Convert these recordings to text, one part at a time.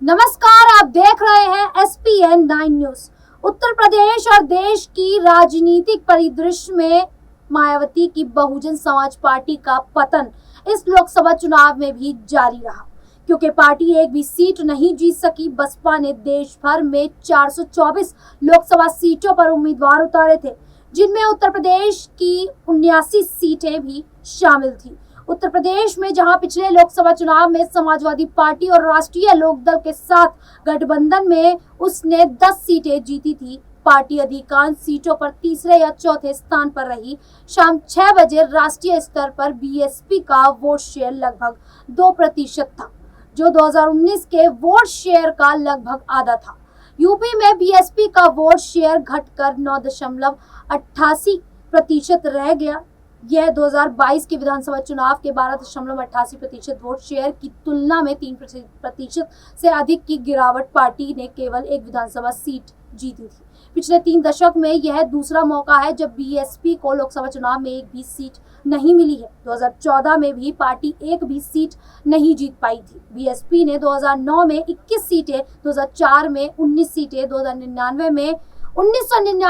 नमस्कार, आप देख रहे हैं SPN9 न्यूज। उत्तर प्रदेश और देश की राजनीतिक परिदृश्य में मायावती की बहुजन समाज पार्टी का पतन इस लोकसभा चुनाव में भी जारी रहा, क्योंकि पार्टी एक भी सीट नहीं जीत सकी। बसपा ने देश भर में 424 लोकसभा सीटों पर उम्मीदवार उतारे थे, जिनमें उत्तर प्रदेश की 79 सीटें भी शामिल थी। उत्तर प्रदेश में जहां पिछले लोकसभा चुनाव में समाजवादी पार्टी और राष्ट्रीय लोकदल के साथ गठबंधन में उसने 10 सीटें जीती थी, पार्टी अधिकांश सीटों पर तीसरे या चौथे स्थान पर रही। शाम 6 बजे राष्ट्रीय स्तर पर बीएसपी का वोट शेयर लगभग 2% था, जो 2019 के वोट शेयर का लगभग आधा था। यूपी में बीएसपी का वोट शेयर घटकर 9.88% रह गया। यह 2022 के विधानसभा चुनाव के 12.88% वोट शेयर की तुलना में 3% से अधिक की गिरावट। पार्टी ने केवल एक विधानसभा सीट जीती थी। पिछले 3 दशक में यह दूसरा मौका है जब बीएसपी को लोकसभा चुनाव में एक भी सीट नहीं मिली है। 2014 में भी पार्टी एक भी सीट नहीं जीत पाई थी। बीएसपी ने 2009 में 21 सीटें, 2004 में 19 सीटें, 1999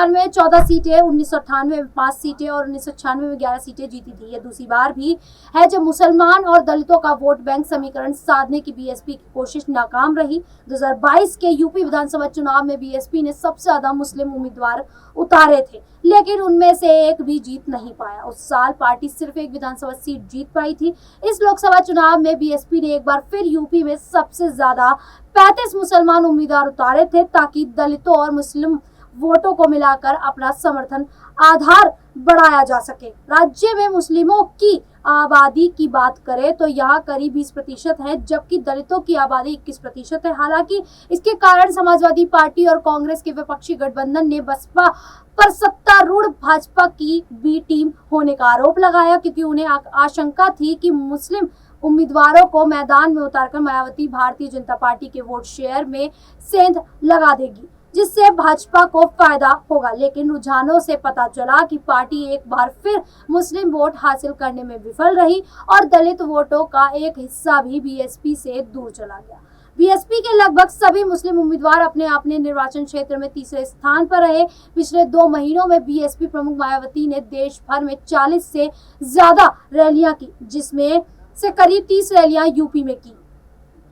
में 14 सीटें, 1998 में 5 सीटें और 1996 में 11 सीटें जीती थी। यह दूसरी बार भी है जब मुसलमान और दलितों का वोट बैंक समीकरण साधने की बीएसपी की कोशिश नाकाम रही। 2022 के यूपी विधानसभा चुनाव में बीएसपी ने सबसे ज्यादा मुस्लिम उम्मीदवार उतारे थे, लेकिन उनमें से एक भी जीत नहीं पाया। उस साल पार्टी सिर्फ एक विधानसभा सीट जीत पाई थी। इस लोकसभा चुनाव में बीएसपी ने एक बार फिर यूपी में सबसे ज्यादा 35 मुसलमान उम्मीदवार उतारे थे, ताकि दलितों और मुस्लिम वोटों को मिलाकर अपना समर्थन आधार बढ़ाया जा सके। राज्य में मुस्लिमों की आबादी की बात करें तो यहाँ करीब 20% है, जबकि दलितों की आबादी 21% है। हालांकि इसके कारण समाजवादी पार्टी और कांग्रेस के विपक्षी गठबंधन ने बसपा पर सत्तारूढ़ भाजपा की बी टीम होने का आरोप लगाया, क्योंकि उन्हें आशंका थी कि मुस्लिम उम्मीदवारों को मैदान में उतारकर मायावती भारतीय जनता पार्टी के वोट शेयर में सेंध लगा देगी, जिससे भाजपा को फायदा होगा। लेकिन रुझानों से पता चला कि पार्टी एक बार फिर मुस्लिम वोट हासिल करने में विफल रही और दलित वोटों का एक हिस्सा भी बीएसपी से दूर चला गया। बीएसपी के लगभग सभी मुस्लिम उम्मीदवार अपने अपने निर्वाचन क्षेत्र में तीसरे स्थान पर रहे। पिछले 2 महीनों में बीएसपी प्रमुख मायावती ने देश भर में 40 से ज्यादा रैलियां की, जिसमें से करीब 30 रैलियां यूपी में की।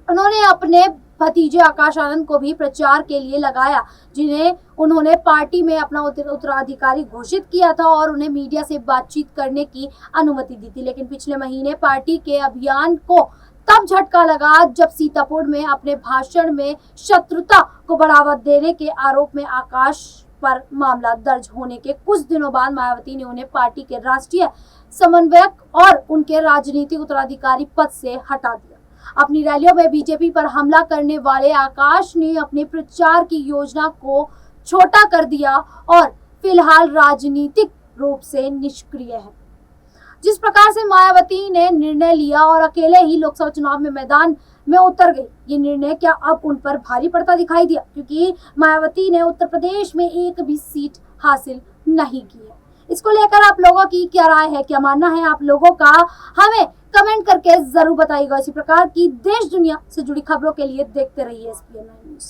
उन्होंने अपने भतीजे आकाश आनंद को भी प्रचार के लिए लगाया, जिन्हें उन्होंने पार्टी में अपना उत्तराधिकारी घोषित किया था और उन्हें मीडिया से बातचीत करने की अनुमति दी थी। लेकिन पिछले महीने पार्टी के अभियान को तब झटका लगा जब सीतापुर में अपने भाषण में शत्रुता को बढ़ावा देने के आरोप में आकाश पर मामला दर्ज होने के कुछ दिनों बाद मायावती ने उन्हें पार्टी के राष्ट्रीय समन्वयक और उनके राजनीतिक उत्तराधिकारी पद से हटा दिया। अपनी रैलियों में बीजेपी पर हमला करने वाले आकाश ने अपने प्रचार की योजना को छोटा कर दिया और फिलहाल राजनीतिक रूप से निष्क्रिय है। जिस प्रकार से मायावती ने निर्णय लिया और अकेले ही लोकसभा चुनाव में मैदान में उतर गई, ये निर्णय क्या अब उन पर भारी पड़ता दिखाई दिया, क्योंकि मायावती ने उत्तर प्रदेश में एक भी सीट हासिल नहीं की है। इसको लेकर आप लोगों की क्या राय है, क्या मानना है आप लोगों का, हमें कमेंट करके जरूर बताइएगा। इसी प्रकार की देश दुनिया से जुड़ी खबरों के लिए देखते रहिए SPN9 न्यूज।